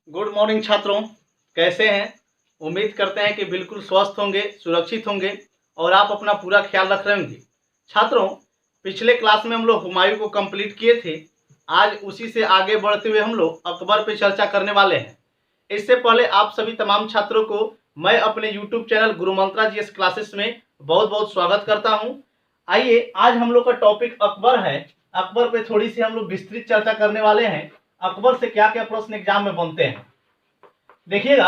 Good morning छात्रों, कैसे हैं? उम्मीद करते हैं कि बिल्कुल स्वस्थ होंगे, सुरक्षित होंगे और आप अपना पूरा ख्याल रख रहे होंगे। छात्रों, पिछले क्लास में हम लोग हुमायूं को कंप्लीट किए थे। आज उसी से आगे बढ़ते हुए हम लोग अकबर पे चर्चा करने वाले हैं। इससे पहले आप सभी तमाम छात्रों को मैं अपने यूट्यूब चैनल गुरु मंत्रा जीएस क्लासेस में बहुत बहुत स्वागत करता हूं। आइए, आज हम लोग का टॉपिक अकबर है। अकबर पे थोड़ी सी हम लोग विस्तृत चर्चा करने वाले हैं। अकबर से क्या क्या प्रश्न एग्जाम में बनते हैं, देखिएगा।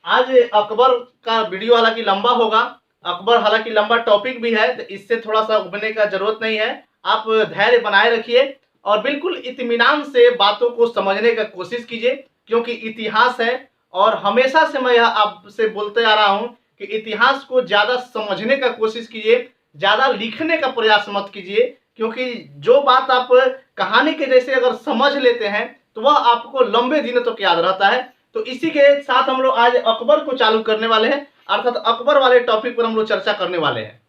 आज अकबर का वीडियो हालांकि लंबा होगा, अकबर हालांकि लंबा टॉपिक भी है, तो इससे थोड़ा सा उबने का जरूरत नहीं है। आप धैर्य बनाए रखिए और बिल्कुल इत्मीनान से बातों को समझने का कोशिश कीजिए, क्योंकि इतिहास है। और हमेशा से मैं यह आपसे बोलते आ रहा हूं कि इतिहास को ज़्यादा समझने का कोशिश कीजिए, ज़्यादा लिखने का प्रयास मत कीजिए, क्योंकि जो बात आप कहानी के जैसे अगर समझ लेते हैं तो वह आपको लंबे दिनों तक याद रहता है। तो इसी के साथ हम लोग आज अकबर को चालू करने वाले हैं, अर्थात अकबर वाले टॉपिक पर हम लोग चर्चा करने वाले हैं।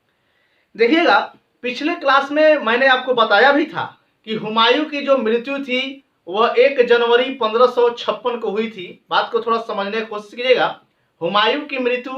देखिएगा, पिछले क्लास में मैंने आपको बताया भी था कि हुमायूं की जो मृत्यु थी वह 1 जनवरी 1556 को हुई थी। बात को थोड़ा समझने की कोशिश कीजिएगा। हुमायूं की मृत्यु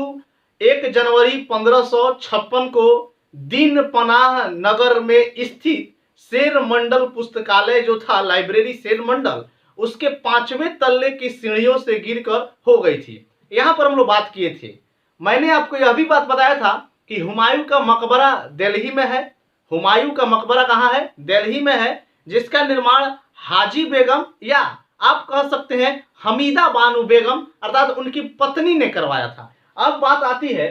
1 जनवरी 1556 को दीन पनाह नगर में स्थित शेर मंडल पुस्तकालय जो था, लाइब्रेरी शेर मंडल, उसके 5वें तल्ले की सीढ़ियों से गिरकर हो गई थी। यहां पर हम लोग बात किए थे। मैंने आपको यह भी बात बताया था कि हुमायूं का मकबरा दिल्ली में है। हुमायूं का मकबरा कहाँ है? दिल्ली में है, जिसका निर्माण हाजी बेगम या आप कह सकते हैं हमीदा बानो बेगम अर्थात उनकी पत्नी ने करवाया था। अब बात आती है,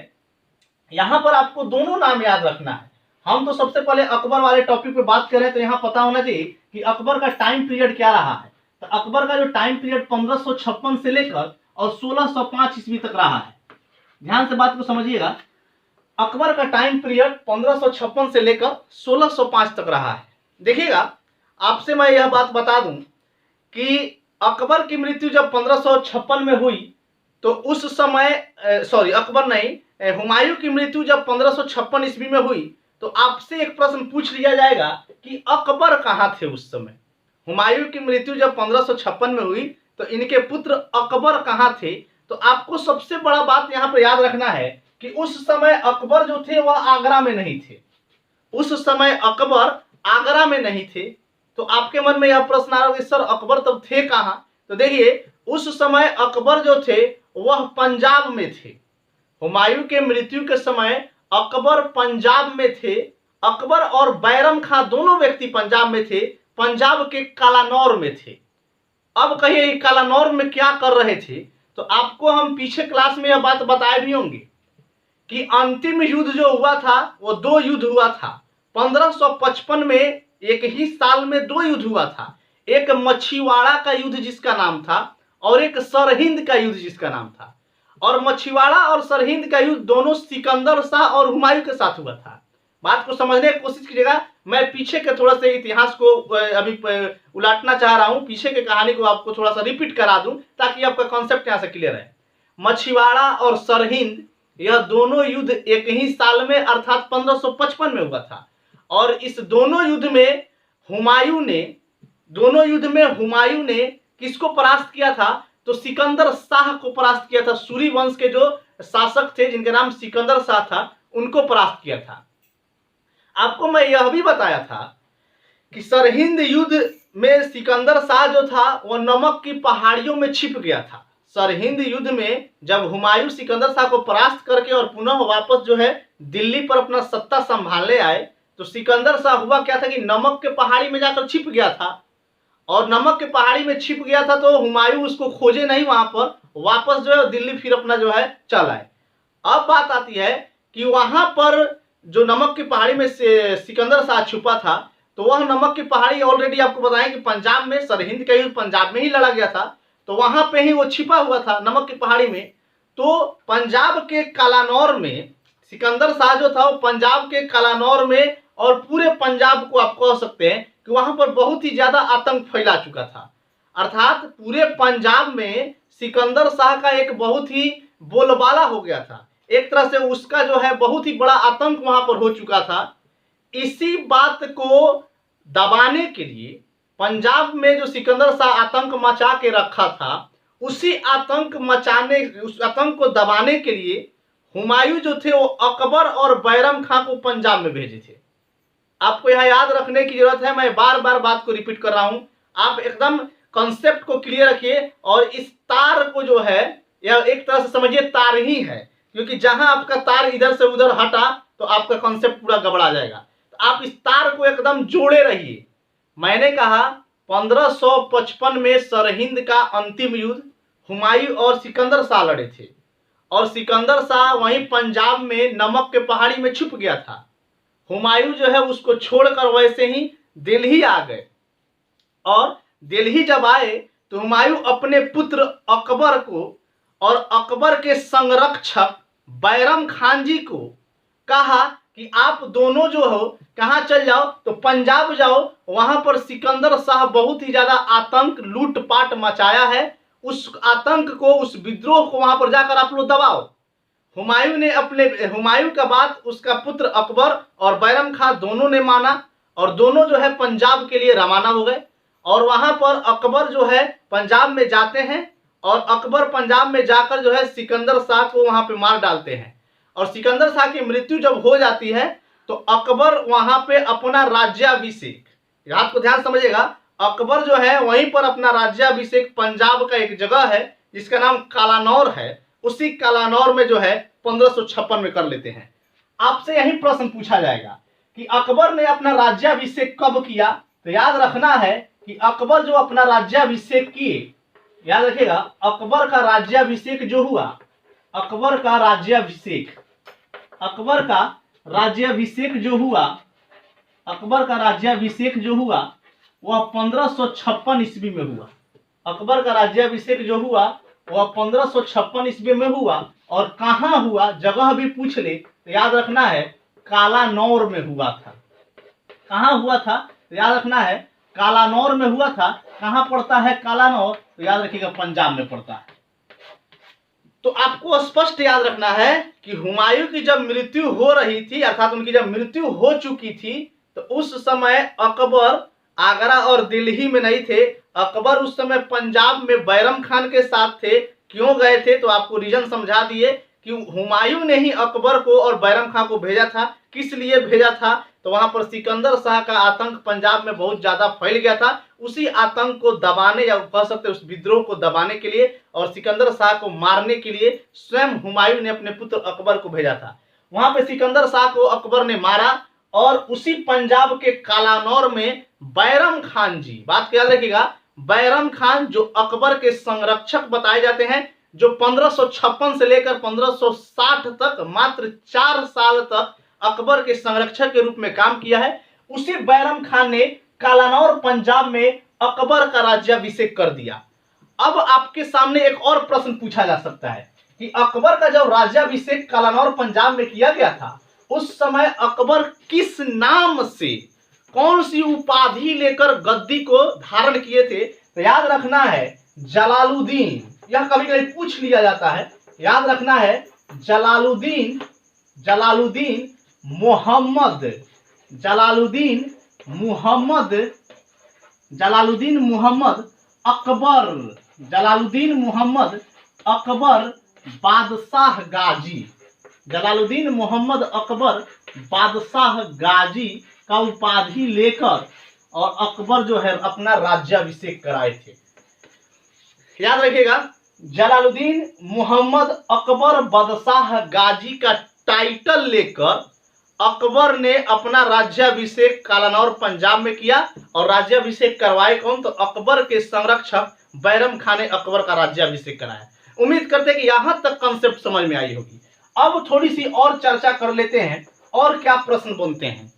यहां पर आपको दोनों नाम याद रखना है। हम तो सबसे पहले अकबर वाले टॉपिक पे बात करें तो यहाँ पता होना चाहिए कि अकबर का टाइम पीरियड क्या रहा है। तो अकबर का जो टाइम पीरियड 1556 से लेकर और 1605 ईस्वी तक रहा है। ध्यान से बात को समझिएगा। अकबर का टाइम पीरियड 1556 से लेकर 1605 तक रहा है। देखिएगा, आपसे मैं यह बात बता दूं कि अकबर की मृत्यु जब 1556 में हुई तो उस समय अकबर नहीं, हुमायूं की मृत्यु जब 1556 ईस्वी में हुई तो आपसे एक प्रश्न पूछ लिया जाएगा कि अकबर कहाँ थे उस समय। हुमायूं की मृत्यु जब 1556 में हुई तो इनके पुत्र अकबर कहाँ थे। तो आपको सबसे बड़ा बात यहाँ पर याद रखना है कि उस समय अकबर जो थे वह आगरा में नहीं थे। उस समय अकबर आगरा में नहीं थे। तो आपके मन में यह प्रश्न आ रहा है, सर अकबर तब थे कहाँ? तो देखिए, उस समय अकबर जो थे वह पंजाब में थे। हुमायूं के मृत्यु के समय अकबर पंजाब में थे। अकबर और बैरम खां दोनों व्यक्ति पंजाब में थे, पंजाब के कालानौर में थे। अब कहिए कालानौर में क्या कर रहे थे? तो आपको हम पीछे क्लास में यह बात बताए भी होंगे कि अंतिम युद्ध जो हुआ था वो 2 युद्ध हुआ था। 1555 में एक ही साल में 2 युद्ध हुआ था। एक मछीवाड़ा का युद्ध जिसका नाम था और एक सरहिंद का युद्ध जिसका नाम था। और मछीवाड़ा और सरहिंद का युद्ध दोनों सिकंदर शाह और हुमायूं के साथ हुआ था। बात को समझने की कोशिश कीजिएगा। मैं पीछे के थोड़ा सा इतिहास को अभी उलाटना चाह रहा हूं, पीछे के कहानी को आपको थोड़ा सा रिपीट करा दूं ताकि आपका कॉन्सेप्ट यहां से क्लियर है। मछीवाड़ा और सरहिंद यह दोनों युद्ध एक ही साल में अर्थात 1555 में हुआ था। और इस दोनों युद्ध में हुमायूं ने किसको परास्त किया था? तो सिकंदर शाह को परास्त किया था। सूरी वंश के जो शासक थे जिनका नाम सिकंदर शाह था, उनको परास्त किया था। आपको मैं यह भी बताया था कि सरहिंद युद्ध में सिकंदर शाह जो था वह नमक की पहाड़ियों में छिप गया था। सरहिंद युद्ध में जब हुमायूं सिकंदर शाह को परास्त करके और पुनः वापस जो है दिल्ली पर अपना सत्ता संभालने आए तो सिकंदर शाह हुआ क्या था कि नमक के पहाड़ी में जाकर छिप गया था। और नमक के पहाड़ी में छिप गया था तो हुमायूं उसको खोजे नहीं, वहां पर वापस जो है दिल्ली फिर अपना जो है चल आए। अब बात आती है कि वहां पर जो नमक की पहाड़ी में सिकंदर शाह छुपा था, तो वह नमक की पहाड़ी ऑलरेडी आपको बताएं कि पंजाब में, सरहिंद का युद्ध पंजाब में ही लड़ा गया था, तो वहां पे ही वो छिपा हुआ था नमक की पहाड़ी में। तो पंजाब के कालानौर में सिकंदर शाह जो था वो पंजाब के कालानौर में और पूरे पंजाब को आप कह सकते हैं कि वहां पर बहुत ही ज्यादा आतंक फैला चुका था। अर्थात पूरे पंजाब में सिकंदर शाह का एक बहुत ही बोलबाला हो गया था। एक तरह से उसका जो है बहुत ही बड़ा आतंक वहां पर हो चुका था। इसी बात को दबाने के लिए पंजाब में जो सिकंदर शाह आतंक मचा के रखा था उसी आतंक मचाने, उस आतंक को दबाने के लिए हुमायूं जो थे वो अकबर और बैरम खां को पंजाब में भेजे थे। आपको यहाँ याद रखने की जरूरत है, मैं बार बार बात को रिपीट कर रहा हूं, आप एकदम कॉन्सेप्ट को क्लियर रखिए। और इस तार को जो है यह एक तरह से समझिए तार ही है, क्योंकि जहां आपका तार इधर से उधर हटा तो आपका कॉन्सेप्ट पूरा गड़बड़ा जाएगा। तो आप इस तार को एकदम जोड़े रहिए। मैंने कहा 1555 में सरहिंद का अंतिम युद्ध हुमायूं और सिकंदर शाह लड़े थे, और सिकंदर शाह वहीं पंजाब में नमक के पहाड़ी में छुप गया था। हुमायूं जो है उसको छोड़कर वैसे ही दिल्ली आ गए, और दिल्ली जब आए तो हुमायूं अपने पुत्र अकबर को और अकबर के संरक्षक बैरम खान जी को कहा कि आप दोनों जो हो कहाँ चल जाओ, तो पंजाब जाओ, वहां पर सिकंदर शाह बहुत ही ज्यादा आतंक लूटपाट मचाया है, उस आतंक को, उस विद्रोह को वहां पर जाकर आप लोग दबाओ। हुमायूं का बात उसका पुत्र अकबर और बैरम खान दोनों ने माना, और दोनों जो है पंजाब के लिए रवाना हो गए। और वहां पर अकबर जो है पंजाब में जाते हैं, और अकबर पंजाब में जाकर जो है सिकंदर शाह को वहां पे मार डालते हैं। और सिकंदर शाह की मृत्यु जब हो जाती है तो अकबर वहां पे अपना राज्याभिषेक, बात को ध्यान समझिएगा, अकबर जो है वहीं पर अपना राज्याभिषेक, पंजाब का एक जगह है जिसका नाम कालानौर है, उसी कालानौर में जो है 1556 में कर लेते हैं। आपसे यही प्रश्न पूछा जाएगा कि अकबर ने अपना राज्याभिषेक कब किया, तो याद रखना है कि अकबर जो अपना राज्याभिषेक किए, याद रखिएगा, अकबर का राज्याभिषेक जो हुआ, अकबर का राज्याभिषेक जो हुआ वह 1556 ईस्वी में हुआ। अकबर का राज्याभिषेक जो हुआ वह 1556 ईस्वी में हुआ। और कहाँ हुआ, जगह भी पूछ ले तो याद रखना है कालानौर में हुआ था। कहाँ हुआ था, तो याद रखना है कालानौर में हुआ था। कहाँ पड़ता है कालानौर, तो याद रखिएगा पंजाब में पड़ता है। तो आपको स्पष्ट याद रखना है कि हुमायूं की जब मृत्यु हो रही थी, अर्थात उनकी जब मृत्यु हो चुकी थी, तो उस समय अकबर आगरा और दिल्ली में नहीं थे। अकबर उस समय पंजाब में बैरम खान के साथ थे। क्यों गए थे, तो आपको रीजन समझा दिए कि हुमायूं ने ही अकबर को और बैरम खान को भेजा था। किस लिए भेजा था, तो वहां पर सिकंदर शाह का आतंक पंजाब में बहुत ज्यादा फैल गया था, उसी आतंक को दबाने, या कह सकते उस विद्रोह को दबाने के लिए और सिकंदर शाह को मारने के लिए स्वयं हुमायूं ने अपने पुत्र अकबर को भेजा था। वहां पे सिकंदर शाह को अकबर ने मारा, और उसी पंजाब के कालानौर में बैरम खान जी, बात याद रखिएगा, बैरम खान जो अकबर के संरक्षक बताए जाते हैं, जो 1556 से लेकर 1560 तक मात्र 4 साल तक अकबर के संरक्षक के रूप में काम किया है, उसी बैरम खान ने कालानौर पंजाब में अकबर का राज्याभिषेक कर दिया। अब आपके सामने एक और प्रश्न पूछा जा सकता है कि अकबर का जब राज्याभिषेक कालानौर पंजाब में किया गया था, उस समय अकबर किस नाम से, कौन सी उपाधि लेकर गद्दी को धारण किए थे, तो याद रखना है जलालुद्दीन। यह कभी कभी पूछ लिया जाता है, याद रखना है जलालुद्दीन मोहम्मद अकबर बादशाह गाजी का उपाधि लेकर और अकबर जो है अपना राज्याभिषेक कराए थे। याद रखिएगा, जलालुद्दीन मोहम्मद अकबर बादशाह गाजी का टाइटल लेकर अकबर ने अपना राज्याभिषेक कालानौर पंजाब में किया। और राज्याभिषेक करवाए कौन, तो अकबर के संरक्षक बैरम खान ने अकबर का राज्याभिषेक कराया। उम्मीद करते हैं कि यहां तक कॉन्सेप्ट समझ में आई होगी। अब थोड़ी सी और चर्चा कर लेते हैं, और क्या प्रश्न बनते हैं।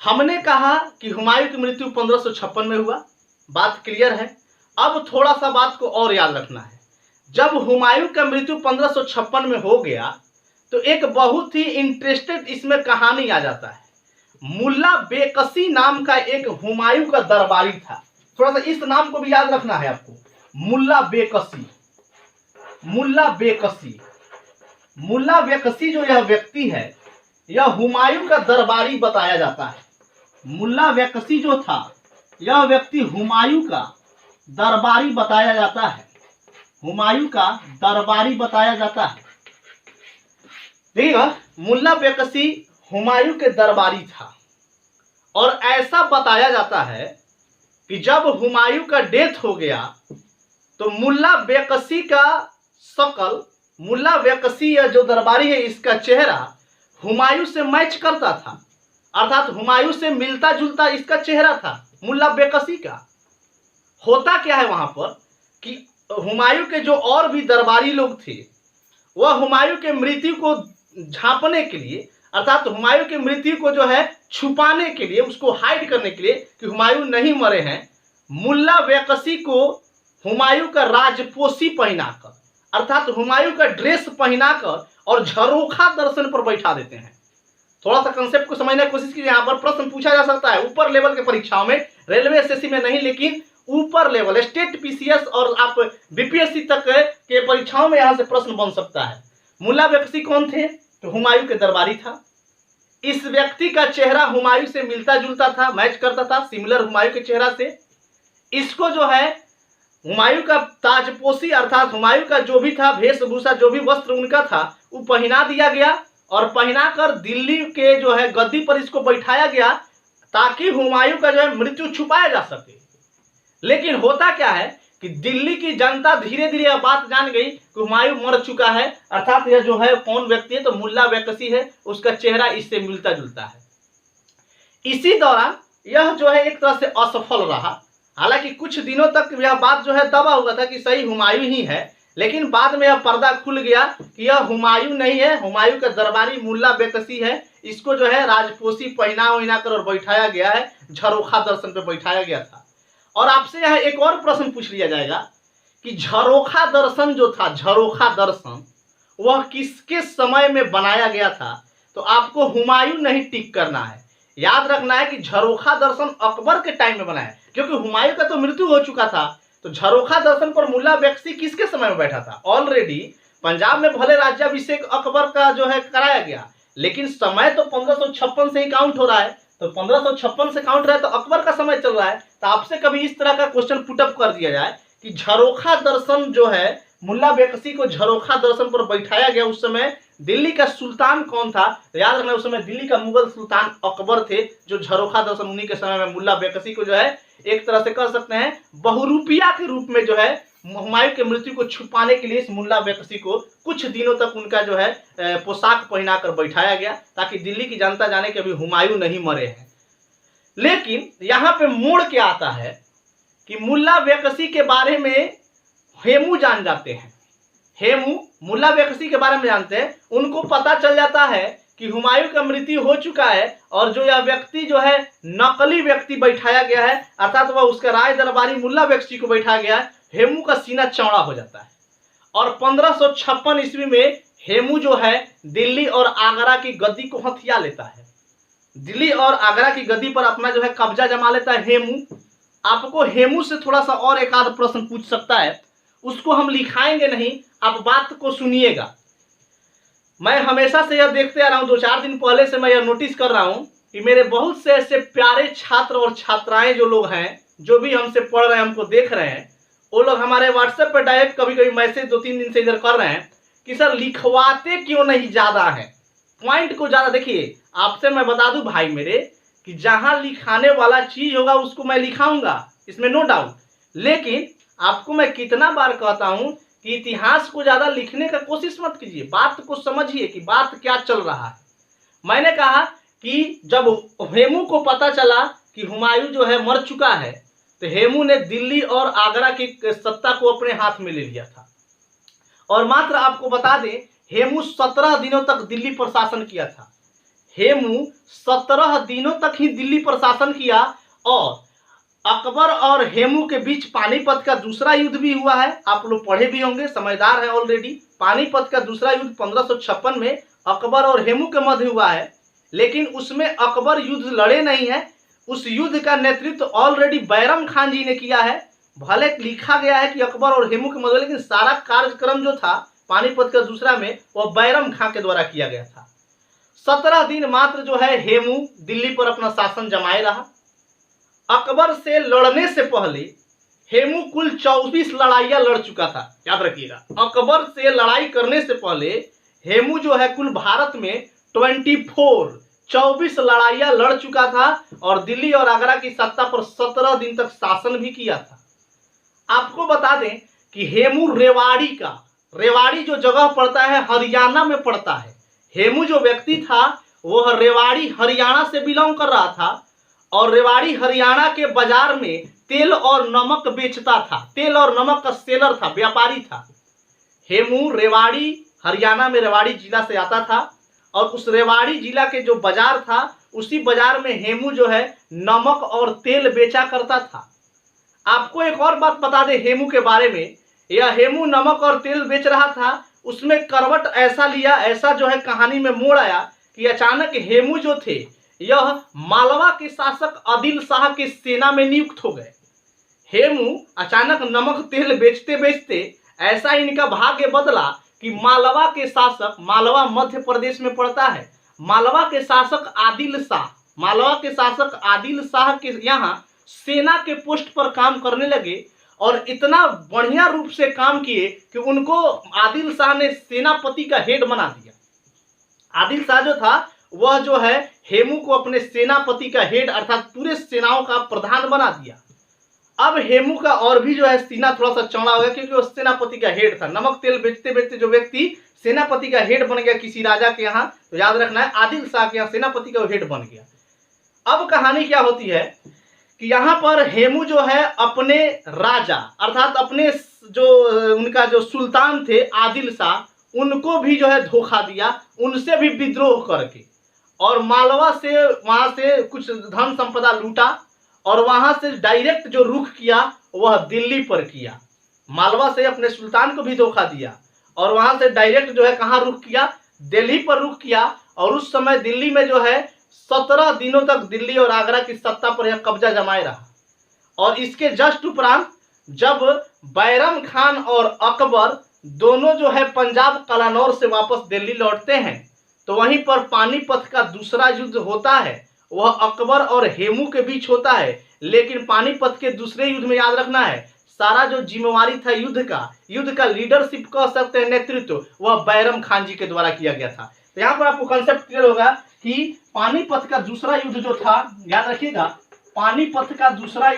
हमने कहा कि हुमायूं की मृत्यु 1556 में हुआ, बात क्लियर है। अब थोड़ा सा बात को और याद रखना है, जब हुमायूं का मृत्यु 1556 में हो गया तो एक बहुत ही इंटरेस्टेड इसमें कहानी आ जाता है। मुल्ला बेकसी नाम का एक हुमायूं का दरबारी था। थोड़ा सा इस नाम को भी याद रखना है आपको, मुल्ला बेकसी जो यह व्यक्ति है, यह हुमायूं का दरबारी बताया जाता है। मुल्ला बेकसी जो था, यह व्यक्ति हुमायूं का दरबारी बताया जाता है, हुमायूं का दरबारी बताया जाता है। देखिएगा, मुल्ला बेकसी हुमायूं के दरबारी था और ऐसा बताया जाता है कि जब हुमायूं का डेथ हो गया तो मुल्ला बेकसी का शकल, मुल्ला बेकसी या जो दरबारी है इसका चेहरा हुमायूं से मैच करता था, अर्थात हुमायूं से मिलता जुलता इसका चेहरा था मुल्ला बेकसी का। होता क्या है वहां पर कि हुमायूं के जो और भी दरबारी लोग थे वह हुमायूं के मृत्यु को झांपने के लिए, अर्थात हुमायूं की मृत्यु को जो है छुपाने के लिए, उसको हाइड करने के लिए कि हुमायूं नहीं मरे हैं, मुल्ला बेकसी को हुमायूं का राजपोशी पहनाकर, अर्थात हुमायूं का ड्रेस पहनाकर और झरोखा दर्शन पर बैठा देते हैं। थोड़ा सा कंसेप्ट को समझने की कोशिश कीजिए। यहाँ पर प्रश्न पूछा जा सकता है ऊपर लेवल के परीक्षाओं में, रेलवे एसएससी में नहीं, लेकिन ऊपर लेवल स्टेट पीसीएस और आप बीपीएससी तक के परीक्षाओं में यहाँ से प्रश्न बन सकता है। मुल्ला बेकसी कौन थे? तो हुमायूं के दरबारी था। इस व्यक्ति का चेहरा हुमायूं से मिलता जुलता था, मैच करता था, सिमिलर हुमायूं के चेहरा से। इसको जो है हुमायूं का ताजपोशी, अर्थात हुमायूं का जो भी था वेशभूषा, जो भी वस्त्र उनका था वो पहना दिया गया और पहनाकर दिल्ली के जो है गद्दी पर इसको बैठाया गया ताकि हुमायूं का जो है मृत्यु छुपाया जा सके। लेकिन होता क्या है कि दिल्ली की जनता धीरे धीरे यह बात जान गई कि हुमायूं मर चुका है, अर्थात यह जो है कौन व्यक्ति है? तो मुल्ला बेकसी है, उसका चेहरा इससे मिलता जुलता है। इसी दौरान यह जो है एक तरह से असफल रहा। हालांकि कुछ दिनों तक यह बात जो है दबा हुआ था कि सही हुमायूं ही है, लेकिन बाद में यह पर्दा खुल गया कि यह हुमायूं नहीं है, हुमायूं का दरबारी मुल्ला बेकसी है। इसको जो है राजपोशी पहना कर और बैठाया गया है, झरोखा दर्शन पे बैठाया गया था। और आपसे यह एक और प्रश्न पूछ लिया जाएगा कि झरोखा दर्शन जो था, झरोखा दर्शन वह किसके समय में बनाया गया था? तो आपको हुमायूं नहीं टिक करना है, याद रखना है कि झरोखा दर्शन अकबर के टाइम में बना है, क्योंकि हुमायूं का तो मृत्यु हो चुका था। तो झरोखा दर्शन पर मुल्ला बेकसी किसके समय में बैठा था? ऑलरेडी पंजाब में भले राज्याभिषेक अकबर का जो है कराया गया, लेकिन समय तो 1556 से ही काउंट हो रहा है। तो 1556 से काउंट रहा है तो अकबर का समय चल रहा है। तो आपसे कभी इस तरह का क्वेश्चन पुटअप कर दिया जाए कि झरोखा दर्शन जो है, मुल्ला बेकसी को झरोखा दर्शन पर बैठाया गया, उस समय दिल्ली का सुल्तान कौन था? तो याद रखना उस समय दिल्ली का मुगल सुल्तान अकबर थे, जो झरोखा दर्शन उन्हीं के समय में मुल्ला बेकसी को जो है एक तरह से कह सकते हैं बहुरूपिया के रूप में जो है हुमायूं के मृत्यु को छुपाने के लिए इस मुल्ला बेकसी को कुछ दिनों तक उनका जो है पोशाक पहनाकर बैठाया गया ताकि दिल्ली की जनता जाने कि अभी हुमायूं नहीं मरे हैं। लेकिन यहाँ पे मोड़ क्या आता है कि मुल्ला बेकसी के बारे में हेमू जान जाते हैं। हेमू मुल्ला बेकसी के बारे में जानते हैं, उनको पता चल जाता है कि हुमायूं का मृत्यु हो चुका है और जो यह व्यक्ति जो है नकली व्यक्ति बैठाया गया है, अर्थात वह उसका राय दरबारी मुल्ला बेकसी को बैठाया गया है। हेमू का सीना चौड़ा हो जाता है और 1556 ईस्वी में हेमू जो है दिल्ली और आगरा की गद्दी को हथिया लेता है। दिल्ली और आगरा की गद्दी पर अपना जो है कब्जा जमा लेता है हेमू। आपको हेमू से थोड़ा सा और एक आध प्रश्न पूछ सकता है, उसको हम लिखाएंगे नहीं, आप बात को सुनिएगा। मैं हमेशा से यह देखते आ रहा हूं, 2-4 दिन पहले से मैं यह नोटिस कर रहा हूं कि मेरे बहुत से ऐसे प्यारे छात्र और छात्राएं जो लोग हैं, जो भी हमसे पढ़ रहे हैं, हमको देख रहे हैं, वो लोग हमारे व्हाट्सएप पर डायरेक्ट कभी कभी मैसेज 2-3 दिन से इधर कर रहे हैं कि सर लिखवाते क्यों नहीं ज़्यादा है, पॉइंट को ज़्यादा। देखिए आपसे मैं बता दूं भाई मेरे कि जहां लिखाने वाला चीज़ होगा उसको मैं लिखाऊंगा, इसमें नो डाउट, लेकिन आपको मैं कितना बार कहता हूं कि इतिहास को ज़्यादा लिखने का कोशिश मत कीजिए, बात को समझिए कि बात क्या चल रहा है। मैंने कहा कि जब हेमू को पता चला कि हुमायूं जो है मर चुका है तो हेमू ने दिल्ली और आगरा की सत्ता को अपने हाथ में ले लिया था। और मात्र आपको बता दें, हेमू 17 दिनों तक दिल्ली पर शासन किया था। हेमू 17 दिनों तक ही दिल्ली पर शासन किया और अकबर और हेमू के बीच पानीपत का दूसरा युद्ध भी हुआ है। आप लोग पढ़े भी होंगे, समझदार है ऑलरेडी। पानीपत का दूसरा युद्ध 1556 में अकबर और हेमू के मध्य हुआ है, लेकिन उसमें अकबर युद्ध लड़े नहीं है। उस युद्ध का नेतृत्व ऑलरेडी बैरम खान जी ने किया है। भले लिखा गया है कि अकबर और हेमू के मध्य, लेकिन सारा कार्यक्रम जो था पानीपत का दूसरा में वह बैरम खान के द्वारा किया गया था। 17 दिन मात्र जो है हेमू दिल्ली पर अपना शासन जमाए रहा। अकबर से लड़ने से पहले हेमू कुल 24 लड़ाइयां लड़ चुका था। याद रखिएगा, अकबर से लड़ाई करने से पहले हेमू जो है कुल भारत में 24 लड़ाइयां लड़ चुका था और दिल्ली और आगरा की सत्ता पर 17 दिन तक शासन भी किया था। आपको बता दें कि हेमू रेवाड़ी जो जगह पड़ता है हरियाणा में पड़ता है। हेमू जो व्यक्ति था वह रेवाड़ी हरियाणा से बिलोंग कर रहा था और रेवाड़ी हरियाणा के बाजार में तेल और नमक बेचता था। तेल और नमक का सेलर था, व्यापारी था। हेमू रेवाड़ी हरियाणा में रेवाड़ी जिला से आता था और उस रेवाड़ी जिला के जो बाजार था उसी बाजार में हेमू जो है नमक और तेल बेचा करता था। आपको एक और बात बता दें हेमू के बारे में, यह हेमू नमक और तेल बेच रहा था, उसमें करवट ऐसा लिया, ऐसा जो है कहानी में मोड़ आया कि अचानक हेमू जो थे यह मालवा के शासक आदिल शाह के सेना में नियुक्त हो गए। हेमू अचानक नमक तेल बेचते बेचते ऐसा इनका भाग्य बदला कि मालवा के शासक, मालवा मध्य प्रदेश में पड़ता है, मालवा के शासक आदिल शाह के यहाँ सेना के पोस्ट पर काम करने लगे और इतना बढ़िया रूप से काम किए कि उनको आदिल शाह ने सेनापति का हेड बना दिया। आदिल शाह जो था वह जो है हेमू को अपने सेनापति का हेड अर्थात पूरे सेनाओं का प्रधान बना दिया। अब हेमू का और भी जो है सीना थोड़ा सा चौड़ा हो गया क्योंकि वो सेनापति का हेड था। नमक तेल बेचते बेचते जो व्यक्ति सेनापति का हेड बन गया किसी राजा के यहाँ, तो याद रखना है आदिल शाह के यहाँ सेनापति का हेड बन गया। अब कहानी क्या होती है कि यहाँ पर हेमू जो है अपने राजा अर्थात अपने जो उनका जो सुल्तान थे आदिल शाह, उनको भी जो है धोखा दिया, उनसे भी विद्रोह करके और मालवा से वहां से कुछ धन संपदा लूटा और वहां से डायरेक्ट जो रुख किया वह दिल्ली पर किया। मालवा से अपने सुल्तान को भी धोखा दिया और वहां से डायरेक्ट जो है कहाँ रुख किया, दिल्ली पर रुख किया। और उस समय दिल्ली में जो है 17 दिनों तक दिल्ली और आगरा की सत्ता पर यह कब्जा जमाए रहा। और इसके जस्ट उपरांत जब बैरम खान और अकबर दोनों जो है पंजाब कलानौर से वापस दिल्ली लौटते हैं तो वहीं पर पानीपत का दूसरा युद्ध होता है। वह अकबर और हेमू के बीच होता है, लेकिन पानीपत के दूसरे युद्ध में याद रखना है सारा जो जिम्मेवारी था युद्ध का लीडरशिप कह सकते हैं, नेतृत्व, वह बैरम खान जी के द्वारा किया गया था। तो यहाँ पर आपको कंसेप्ट क्लियर होगा कि पानीपत का दूसरा युद्ध जो था, याद रखिएगा पानीपत का दूसरा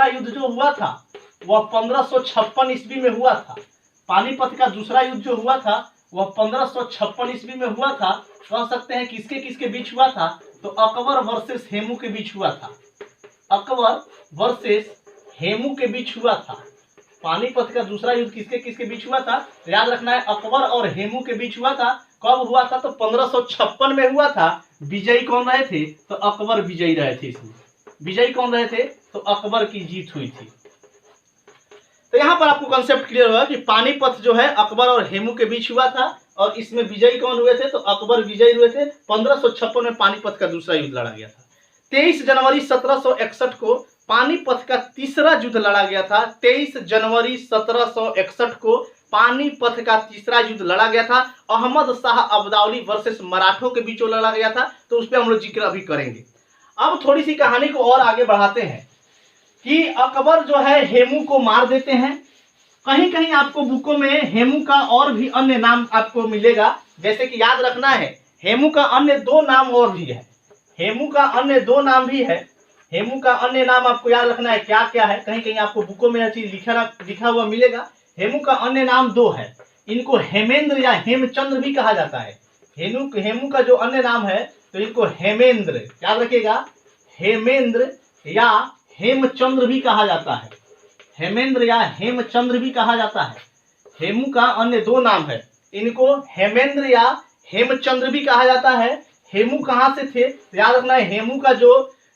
युद्ध जो हुआ था वह 1556 ईस्वी में हुआ था। पानीपत का दूसरा युद्ध जो हुआ था वह 1556 ईस्वी में हुआ था। कह सकते हैं किसके किसके बीच हुआ था, तो अकबर वर्सेस हेमू के बीच हुआ था। अकबर वर्सेस हेमू के बीच हुआ था। पानीपत का दूसरा युद्ध किसके किसके बीच हुआ था, याद रखना है अकबर और हेमू के बीच हुआ था। कब हुआ था, तो 1556 में हुआ था। विजयी कौन रहे थे, तो अकबर विजयी रहे थे। इसमें विजयी कौन रहे थे, तो अकबर की जीत हुई थी। तो यहाँ पर आपको कंसेप्ट क्लियर होगा कि पानीपत जो है अकबर और हेमू के बीच हुआ था और इसमें विजयी कौन हुए थे, तो अकबर विजयी हुए थे। 1556 में पानीपत का दूसरा युद्ध लड़ा गया था। 23 जनवरी 1761 को पानीपत का तीसरा युद्ध लड़ा गया था। 23 जनवरी 1761 को पानीपत का तीसरा युद्ध लड़ा गया था। अहमद शाह अब्दाली वर्सेस मराठों के बीच लड़ा गया था, तो उस पर हम लोग जिक्र अभी करेंगे। अब थोड़ी सी कहानी को और आगे बढ़ाते हैं कि अकबर जो है हेमू को मार देते हैं। कहीं कहीं आपको बुकों में हेमू का और भी अन्य नाम आपको मिलेगा, जैसे कि याद रखना है हेमू का अन्य 2 नाम और भी है। हेमू का अन्य 2 नाम भी है। हेमू का अन्य नाम आपको याद रखना है क्या क्या है, कहीं कहीं आपको बुकों में यह चीज लिखा हुआ मिलेगा। हेमू का अन्य नाम 2 है। इनको हेमेंद्र या हेमचंद्र भी कहा जाता है। हेमू का जो अन्य नाम है तो इनको हेमेंद्र, याद रखिएगा हेमेंद्र या हेमचंद्र भी कहा जाता है। हेमेंद्र या हेमचंद्र भी कहा जाता है। हेमू का अन्य 2 नाम है, इनको हेमेंद्र या हेमचंद्र भी कहा जाता है। हेमू कहाँ से थे, याद रखना है हेमू का जो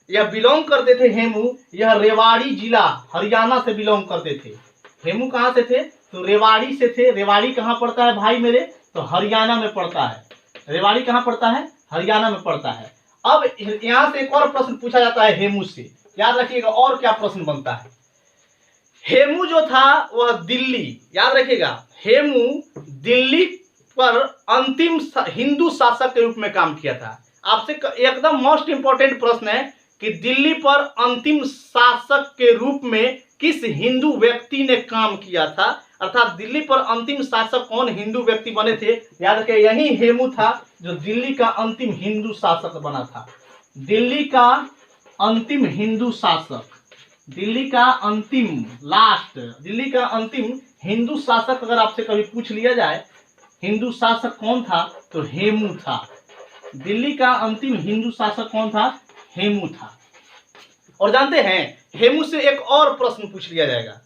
यह बिलोंग करते थे, हेमू यह रेवाड़ी जिला हरियाणा से बिलोंग करते थे। हेमू कहाँ से थे, तो रेवाड़ी से थे। रेवाड़ी कहाँ पड़ता है भाई मेरे, तो हरियाणा में पड़ता है। रेवाड़ी कहाँ पड़ता है, हरियाणा में पड़ता है। अब यहाँ से एक और प्रश्न पूछा जाता है हेमू से, याद रखिएगा और क्या प्रश्न बनता है। हेमू जो था वह दिल्ली, याद रखिएगा हेमू दिल्ली पर अंतिम हिंदू शासक के रूप में काम किया था। आपसे एकदम मोस्ट इंपॉर्टेंट प्रश्न है कि दिल्ली पर अंतिम शासक के रूप में किस हिंदू व्यक्ति ने काम किया था, अर्थात दिल्ली पर अंतिम शासक कौन हिंदू व्यक्ति बने थे। याद रखिए यही हेमू था जो दिल्ली का अंतिम हिंदू शासक बना था। दिल्ली का अंतिम हिंदू शासक, दिल्ली का अंतिम दिल्ली का अंतिम हिंदू शासक अगर आपसे कभी पूछ लिया जाए हिंदू शासक कौन था तो हेमू था। दिल्ली का अंतिम हिंदू शासक कौन था, हेमू था। और जानते हैं हेमू से एक और प्रश्न पूछ लिया जाएगा,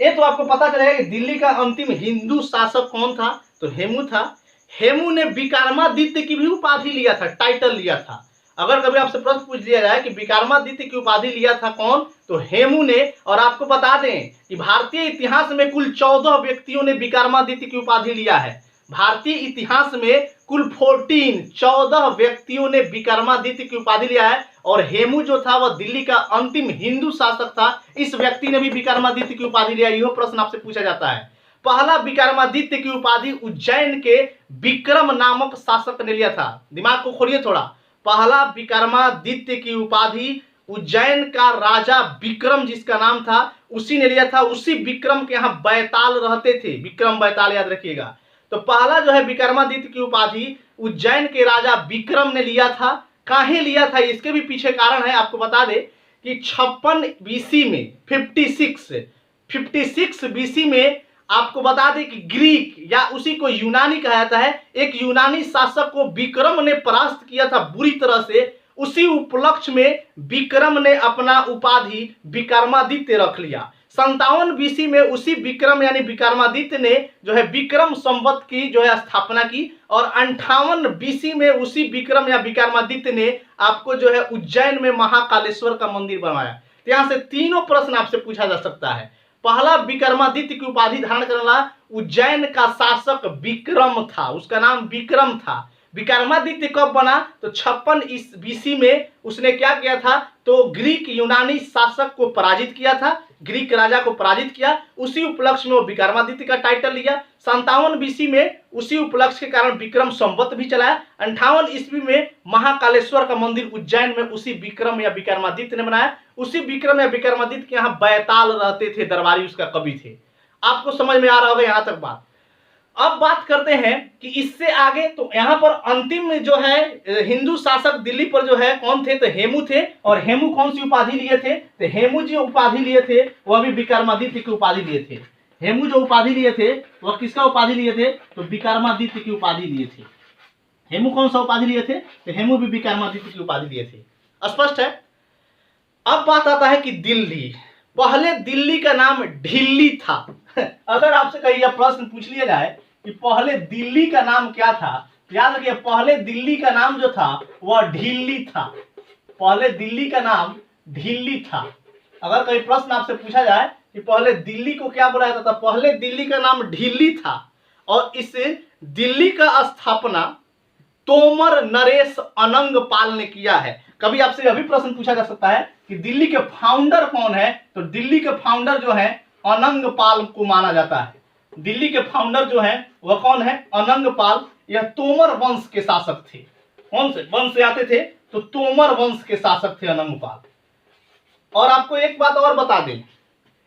ये तो आपको पता चलेगा कि दिल्ली का अंतिम हिंदू शासक कौन था तो हेमू था। हेमू ने विक्रमादित्य की भी उपाधि लिया था, टाइटल लिया था। अगर कभी आपसे प्रश्न पूछ लिया जाए कि विक्रमादित्य की उपाधि लिया था कौन तो हेमू ने। और आपको बता दें कि भारतीय इतिहास में कुल 14 व्यक्तियों ने विक्रमादित्य की उपाधि लिया है। भारतीय इतिहास में कुल 14 व्यक्तियों ने विक्रमादित्य की उपाधि लिया है। और हेमू जो था वह दिल्ली का अंतिम हिंदू शासक था। इस व्यक्ति ने भी विक्रमादित्य की उपाधि लिया। यह प्रश्न आपसे पूछा जाता है। पहला विक्रमादित्य की उपाधि उज्जैन के विक्रम नामक शासक ने लिया था। दिमाग को खोलिए थोड़ा। पहला विक्रमादित्य की उपाधि उज्जैन का राजा विक्रम जिसका नाम था उसी ने लिया था। उसी विक्रम के यहाँ बैताल रहते थे, विक्रम बैताल याद रखिएगा। तो पहला जो है विक्रमादित्य की उपाधि उज्जैन के राजा विक्रम ने लिया था। काहे लिया था इसके भी पीछे कारण है। आपको बता दे कि 56 बीसी में 56 बीसी में आपको बता दें कि ग्रीक या उसी को यूनानी कहा जाता है, एक यूनानी शासक को विक्रम ने परास्त किया था बुरी तरह से। उसी उपलक्ष्य में विक्रम ने अपना उपाधि विक्रमादित्य रख लिया। 57 बीसी में उसी विक्रम यानी विक्रमादित्य ने जो है विक्रम संवत की जो है स्थापना की। और 58 बीसी में उसी विक्रम या विक्रमादित्य ने आपको जो है उज्जैन में महाकालेश्वर का मंदिर बनवाया। तो यहां से तीनों प्रश्न आपसे पूछा जा सकता है। पहला विक्रमादित्य की उपाधि धारण करने वाला उज्जैन का शासक विक्रम था, उसका नाम विक्रम था। विक्रमादित्य कब बना तो 56 बीसी में उसने क्या किया था तो ग्रीक यूनानी शासक को पराजित किया था, ग्रीक राजा को पराजित किया। उसी उपलक्ष्य में वो विक्रमादित्य का टाइटल लिया। 57 बीसी में उसी उपलक्ष्य के कारण विक्रम संवत भी चलाया। 58 ईस्वी में महाकालेश्वर का मंदिर उज्जैन में उसी विक्रम या विक्रमादित्य ने बनाया। उसी विक्रम या विक्रमादित्य के यहाँ बैताल रहते थे, दरबारी उसका कवि थे। आपको समझ में आ रहा होगा यहाँ तक बात। अब बात करते हैं कि इससे आगे तो यहाँ पर अंतिम जो है हिंदू शासक दिल्ली पर जो है कौन थे तो हेमू थे। और हेमू कौन सी उपाधि लिए थे तो हेमू जो उपाधि लिए थे वह भी विक्रमादित्य की उपाधि लिए थे। हेमू जो उपाधि लिए थे वह किसका उपाधि लिए थे तो विक्रमादित्य की उपाधि लिए थे। हेमू कौन सा उपाधि लिए थे तो हेमू भी विक्रमादित्य की उपाधि लिए थे। स्पष्ट है। अब बात आता है कि दिल्ली, पहले दिल्ली का नाम ढिल्ली था। अगर आपसे कहीं यह प्रश्न पूछ लिया जाए कि पहले दिल्ली का नाम क्या था, याद रखिए पहले दिल्ली का नाम जो था वह ढिल्ली था। पहले दिल्ली का नाम ढिल्ली था। अगर कोई प्रश्न आपसे पूछा जाए कि पहले दिल्ली को क्या बोला जाता था, पहले दिल्ली का नाम ढिल्ली था। और इस दिल्ली का स्थापना तोमर नरेश अनंगपाल ने किया है। कभी आपसे अभी प्रश्न पूछा जा सकता है कि दिल्ली के फाउंडर कौन है तो दिल्ली के फाउंडर जो है अनंगपाल को माना जाता है। दिल्ली के फाउंडर जो है वह कौन है अनंगपाल। यह तोमर वंश के शासक थे। कौन से वंश से आते थे तो तोमर वंश के शासक थे अनंगपाल। और आपको एक बात और बता दें,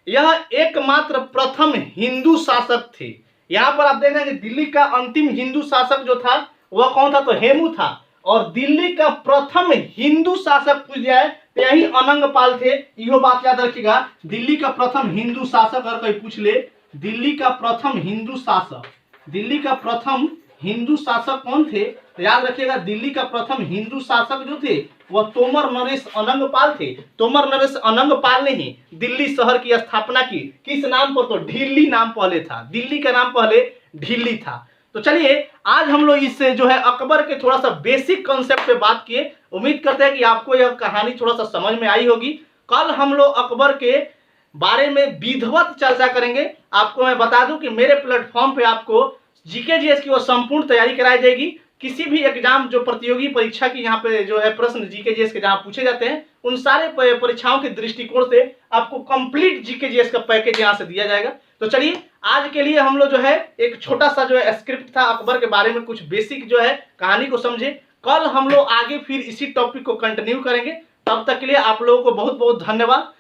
यह एकमात्र प्रथम हिंदू शासक थे। यहां पर आप देख रहे हैं कि दिल्ली का अंतिम हिंदू शासक जो था वह कौन था तो हेमू था। और दिल्ली का प्रथम हिंदू शासक पूछ जाए तो यही अनंगपाल थे। यह बात याद रखिएगा। दिल्ली का प्रथम हिंदू शासक अगर कोई पूछ ले, दिल्ली का प्रथम हिंदू शासक, दिल्ली का प्रथम हिंदू शासक कौन थे तो याद रखिएगा दिल्ली का प्रथम हिंदू शासक जो थे वह तोमर नरेश अनंगपाल थे। तोमर नरेश अनंगपाल ने ही दिल्ली शहर की स्थापना की। किस नाम पर तो ढिल्ली नाम पहले था, दिल्ली का नाम पहले ढिल्ली था। तो चलिए आज हम लोग इससे जो है अकबर के थोड़ा सा बेसिक कॉन्सेप्ट पे बात किए। उम्मीद करते हैं कि आपको यह कहानी थोड़ा सा समझ में आई होगी। कल हम लोग अकबर के बारे में विधिवत चर्चा करेंगे। आपको मैं बता दूं कि मेरे प्लेटफॉर्म पे आपको जीके जीएस की वो संपूर्ण तैयारी कराई जाएगी। किसी भी एग्जाम जो प्रतियोगी परीक्षा की यहाँ पे जो है प्रश्न जीके जीएस के जहाँ पूछे जाते हैं उन सारे परीक्षाओं के दृष्टिकोण से आपको कंप्लीट जीके जीएस का पैकेज यहाँ से दिया जाएगा। तो चलिए आज के लिए हम लोग जो है एक छोटा सा जो है स्क्रिप्ट था अकबर के बारे में, कुछ बेसिक जो है कहानी को समझे। कल हम लोग आगे फिर इसी टॉपिक को कंटिन्यू करेंगे। तब तक के लिए आप लोगों को बहुत बहुत धन्यवाद।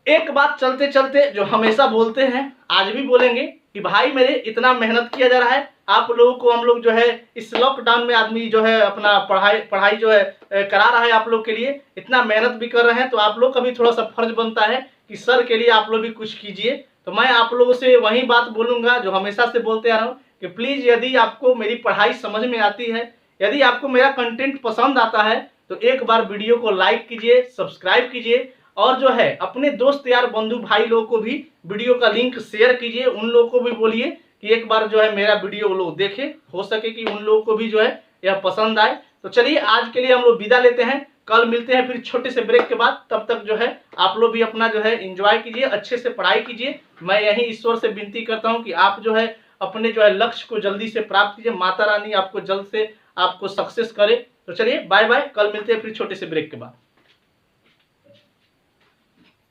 एक बात चलते चलते जो हमेशा बोलते हैं, आज भी बोलेंगे कि भाई मेरे इतना मेहनत किया जा रहा है, आप लोगों को हम लोग जो है इस लॉकडाउन में आदमी जो है अपना पढ़ाई जो है करा रहा है आप लोग के लिए, इतना मेहनत भी कर रहे हैं, तो आप लोग का भी थोड़ा सा फर्ज बनता है कि सर के लिए आप लोग भी कुछ कीजिए। तो मैं आप लोगों से वही बात बोलूँगा जो हमेशा से बोलते आ रहा हूँ कि प्लीज़ यदि आपको मेरी पढ़ाई समझ में आती है, यदि आपको मेरा कंटेंट पसंद आता है, तो एक बार वीडियो को लाइक कीजिए, सब्सक्राइब कीजिए और जो है अपने दोस्त यार बंधु भाई लोगों को भी वीडियो का लिंक शेयर कीजिए। उन लोगों को भी बोलिए कि एक बार जो है मेरा वीडियो वो लोग देखें, हो सके कि उन लोगों को भी जो है यह पसंद आए। तो चलिए आज के लिए हम लोग विदा लेते हैं, कल मिलते हैं फिर छोटे से ब्रेक के बाद। तब तक जो है आप लोग भी अपना जो है एंजॉय कीजिए, अच्छे से पढ़ाई कीजिए। मैं यही ईश्वर से विनती करता हूँ कि आप जो है अपने जो है लक्ष्य को जल्दी से प्राप्त कीजिए, माता रानी आपको जल्द से आपको सक्सेस करे। तो चलिए बाय बाय, कल मिलते हैं फिर छोटे से ब्रेक के बाद।